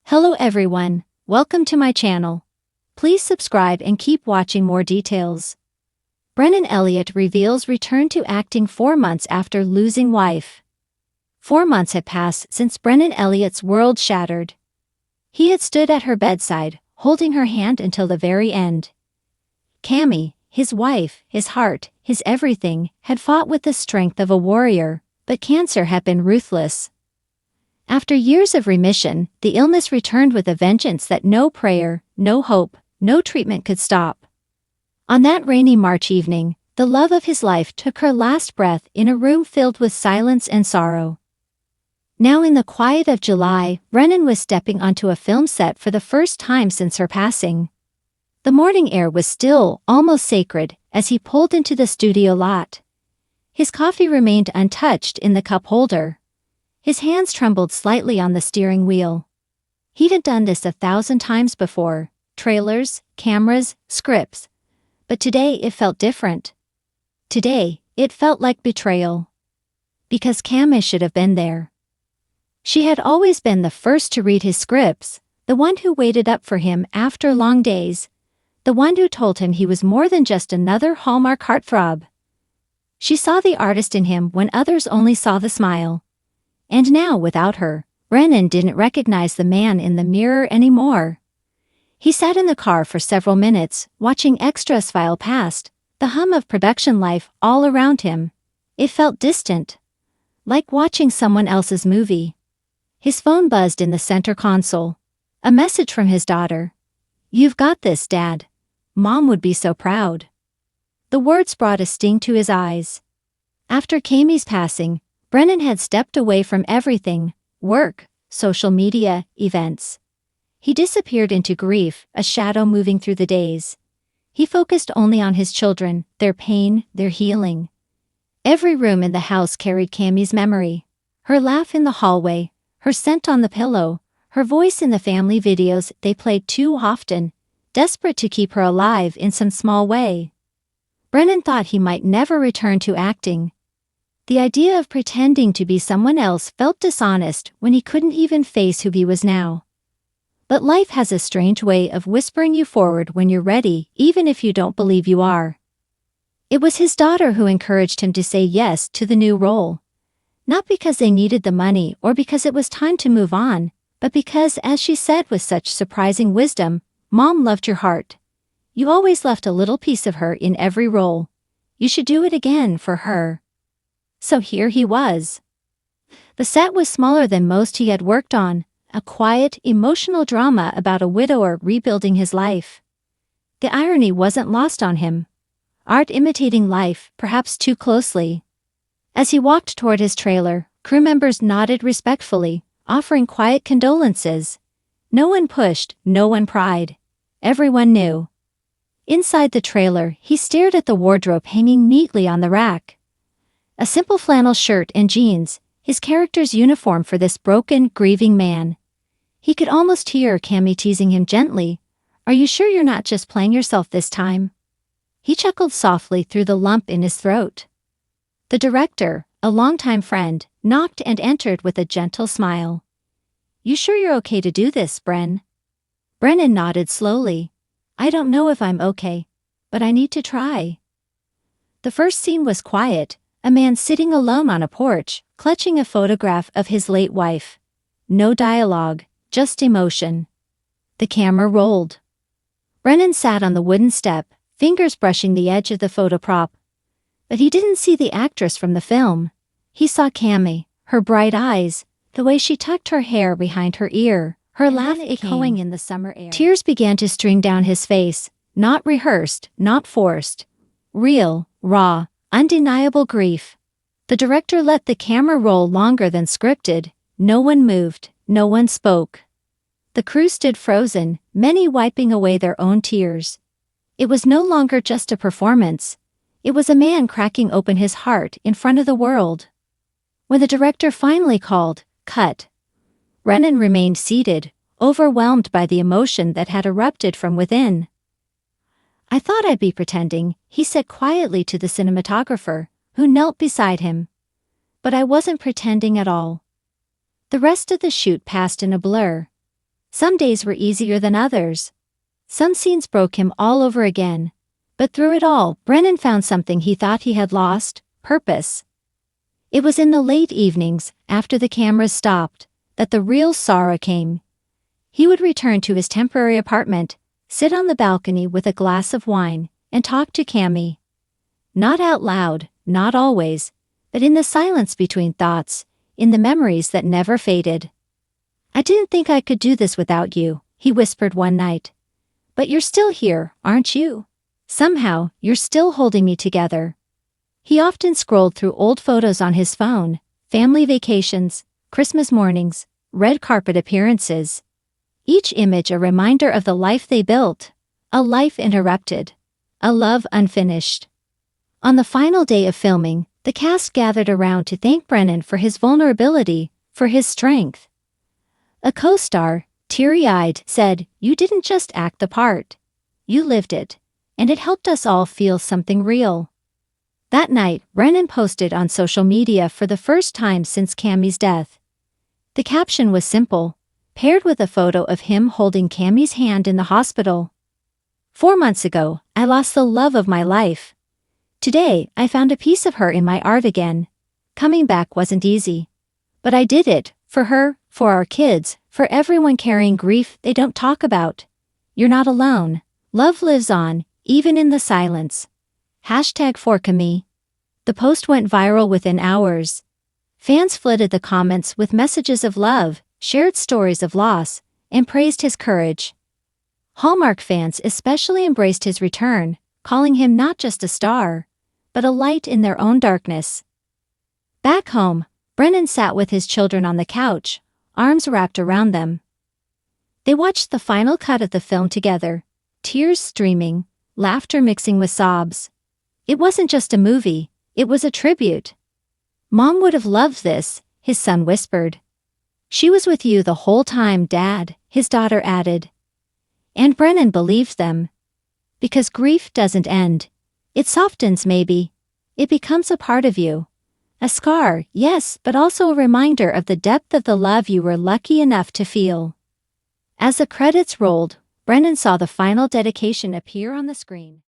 Hello everyone, welcome to my channel. Please subscribe and keep watching more details. Brennan Elliott reveals return to acting 4 months after losing wife. 4 months had passed since Brennan Elliott's world shattered. He had stood at her bedside, holding her hand until the very end. Cammie, his wife, his heart, his everything, had fought with the strength of a warrior, but cancer had been ruthless. After years of remission, the illness returned with a vengeance that no prayer, no hope, no treatment could stop. On that rainy March evening, the love of his life took her last breath in a room filled with silence and sorrow. Now in the quiet of July, Brennan was stepping onto a film set for the first time since her passing. The morning air was still, almost sacred, as he pulled into the studio lot. His coffee remained untouched in the cup holder. His hands trembled slightly on the steering wheel. He'd had done this 1,000 times before, trailers, cameras, scripts. But today it felt different. Today, it felt like betrayal. Because Cammie should have been there. She had always been the first to read his scripts, the one who waited up for him after long days, the one who told him he was more than just another Hallmark heartthrob. She saw the artist in him when others only saw the smile. And now, without her, Brennan didn't recognize the man in the mirror anymore. He sat in the car for several minutes, watching extras file past, the hum of production life all around him. It felt distant. Like watching someone else's movie. His phone buzzed in the center console. A message from his daughter. "You've got this, Dad. Mom would be so proud." The words brought a sting to his eyes. After Cammie's passing, Brennan had stepped away from everything, work, social media, events. He disappeared into grief, a shadow moving through the days. He focused only on his children, their pain, their healing. Every room in the house carried Cammie's memory. Her laugh in the hallway, her scent on the pillow, her voice in the family videos they played too often, desperate to keep her alive in some small way. Brennan thought he might never return to acting. The idea of pretending to be someone else felt dishonest when he couldn't even face who he was now. But life has a strange way of whispering you forward when you're ready, even if you don't believe you are. It was his daughter who encouraged him to say yes to the new role. Not because they needed the money or because it was time to move on, but because, as she said with such surprising wisdom, "Mom loved your heart. You always left a little piece of her in every role. You should do it again for her." So here he was. The set was smaller than most he had worked on, a quiet, emotional drama about a widower rebuilding his life. The irony wasn't lost on him. Art imitating life, perhaps too closely. As he walked toward his trailer, crew members nodded respectfully, offering quiet condolences. No one pushed, no one pried. Everyone knew. Inside the trailer, he stared at the wardrobe hanging neatly on the rack. A simple flannel shirt and jeans, his character's uniform for this broken, grieving man. He could almost hear Cammie teasing him gently. "Are you sure you're not just playing yourself this time?" He chuckled softly through the lump in his throat. The director, a longtime friend, knocked and entered with a gentle smile. "You sure you're okay to do this, Bren?" Brennan nodded slowly. "I don't know if I'm okay, but I need to try." The first scene was quiet. A man sitting alone on a porch, clutching a photograph of his late wife. No dialogue, just emotion. The camera rolled. Brennan sat on the wooden step, fingers brushing the edge of the photo prop. But he didn't see the actress from the film. He saw Cammie, her bright eyes, the way she tucked her hair behind her ear, her laugh echoing in the summer air. Tears began to stream down his face, not rehearsed, not forced. Real, raw, undeniable grief. The director let the camera roll longer than scripted. No one moved, no one spoke. The crew stood frozen, many wiping away their own tears. It was no longer just a performance. It was a man cracking open his heart in front of the world. When the director finally called, "Cut," Brennan remained seated, overwhelmed by the emotion that had erupted from within. "I thought I'd be pretending," he said quietly to the cinematographer, who knelt beside him. "But I wasn't pretending at all." The rest of the shoot passed in a blur. Some days were easier than others. Some scenes broke him all over again. But through it all, Brennan found something he thought he had lost: purpose. It was in the late evenings, after the cameras stopped, that the real sorrow came. He would return to his temporary apartment, sit on the balcony with a glass of wine, and talk to Cammy. Not out loud, not always, but in the silence between thoughts, in the memories that never faded. "I didn't think I could do this without you," he whispered one night. "But you're still here, aren't you? Somehow, you're still holding me together." He often scrolled through old photos on his phone: family vacations, Christmas mornings, red carpet appearances. Each image a reminder of the life they built, a life interrupted, a love unfinished. On the final day of filming, the cast gathered around to thank Brennan for his vulnerability, for his strength. A co-star, teary-eyed, said, "You didn't just act the part. You lived it, and it helped us all feel something real." That night, Brennan posted on social media for the first time since Cammy's death. The caption was simple, paired with a photo of him holding Cammy's hand in the hospital. "4 months ago, I lost the love of my life. Today, I found a piece of her in my art again. Coming back wasn't easy. But I did it, for her, for our kids, for everyone carrying grief they don't talk about. You're not alone. Love lives on, even in the silence. #4Cammy." The post went viral within hours. Fans flooded the comments with messages of love, shared stories of loss, and praised his courage. Hallmark fans especially embraced his return, calling him not just a star, but a light in their own darkness. Back home, Brennan sat with his children on the couch, arms wrapped around them. They watched the final cut of the film together, tears streaming, laughter mixing with sobs. It wasn't just a movie, it was a tribute. "Mom would have loved this," his son whispered. "She was with you the whole time, Dad," his daughter added. And Brennan believed them. Because grief doesn't end. It softens maybe. It becomes a part of you. A scar, yes, but also a reminder of the depth of the love you were lucky enough to feel. As the credits rolled, Brennan saw the final dedication appear on the screen.